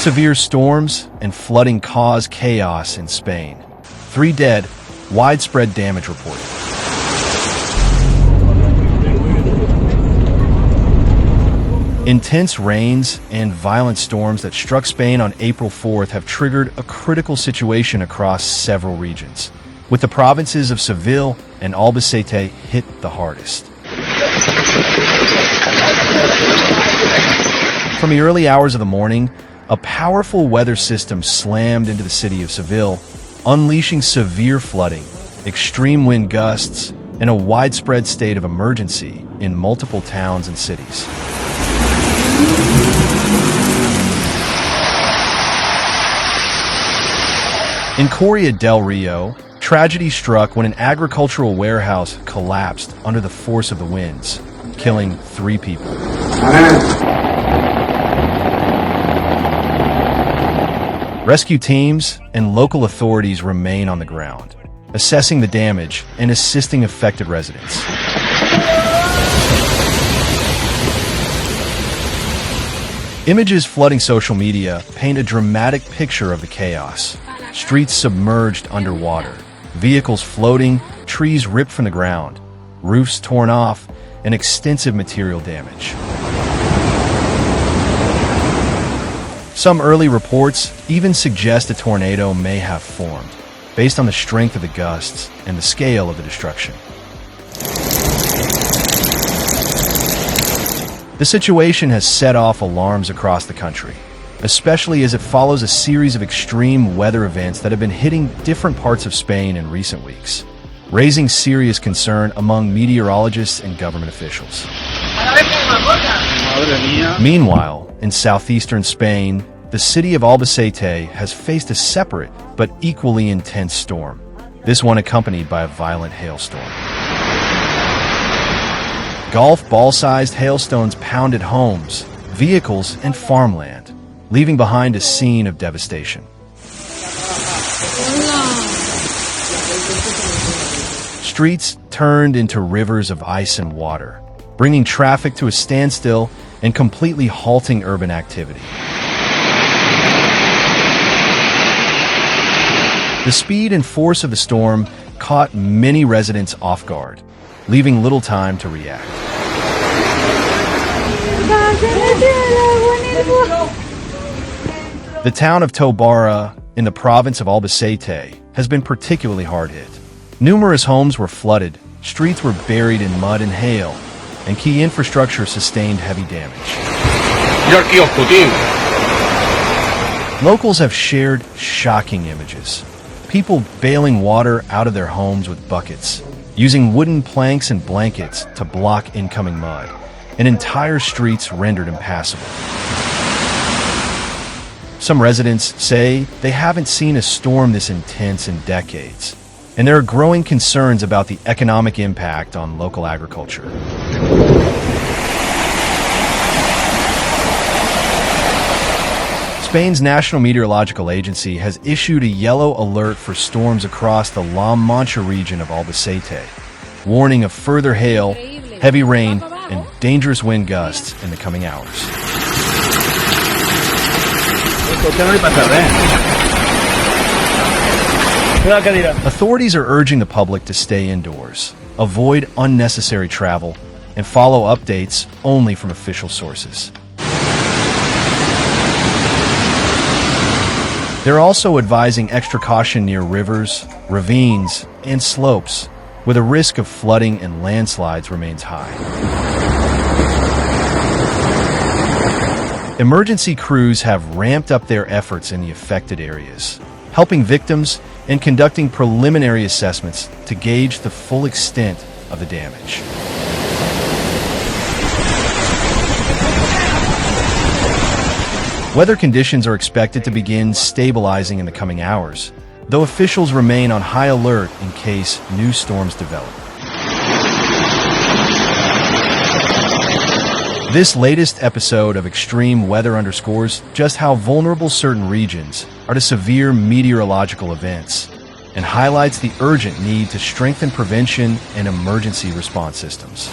Severe storms and flooding cause chaos in Spain. 3 dead, widespread damage reported. Intense rains and violent storms that struck Spain on April 4th have triggered a critical situation across several regions, with the provinces of Seville and Albacete hit the hardest. From the early hours of the morning, a powerful weather system slammed into the city of Seville, unleashing severe flooding, extreme wind gusts, and a widespread state of emergency in multiple towns and cities. In Coria del Rio, tragedy struck when an agricultural warehouse collapsed under the force of the winds, killing 3 people. Rescue teams and local authorities remain on the ground, assessing the damage and assisting affected residents. Images flooding social media paint a dramatic picture of the chaos. Streets submerged underwater, vehicles floating, trees ripped from the ground, roofs torn off, and extensive material damage. Some early reports even suggest a tornado may have formed, based on the strength of the gusts and the scale of the destruction. The situation has set off alarms across the country, especially as it follows a series of extreme weather events that have been hitting different parts of Spain in recent weeks, raising serious concern among meteorologists and government officials. Meanwhile, in southeastern Spain, the city of Albacete has faced a separate but equally intense storm, this one accompanied by a violent hailstorm. Golf ball-sized hailstones pounded homes, vehicles, and farmland, leaving behind a scene of devastation. Streets turned into rivers of ice and water, bringing traffic to a standstill and completely halting urban activity. The speed and force of the storm caught many residents off guard, leaving little time to react. The town of Tobara, in the province of Albacete, has been particularly hard hit. Numerous homes were flooded, streets were buried in mud and hail, and key infrastructure sustained heavy damage. Locals have shared shocking images. People bailing water out of their homes with buckets, using wooden planks and blankets to block incoming mud, and entire streets rendered impassable. Some residents say they haven't seen a storm this intense in decades, and there are growing concerns about the economic impact on local agriculture. Spain's National Meteorological Agency has issued a yellow alert for storms across the La Mancha region of Albacete, warning of further hail, heavy rain, and dangerous wind gusts in the coming hours. Authorities are urging the public to stay indoors, avoid unnecessary travel, and follow updates only from official sources. They're also advising extra caution near rivers, ravines, and slopes, where the risk of flooding and landslides remains high. Emergency crews have ramped up their efforts in the affected areas, helping victims and conducting preliminary assessments to gauge the full extent of the damage. Weather conditions are expected to begin stabilizing in the coming hours, though officials remain on high alert in case new storms develop. This latest episode of Extreme Weather underscores just how vulnerable certain regions are to severe meteorological events and highlights the urgent need to strengthen prevention and emergency response systems.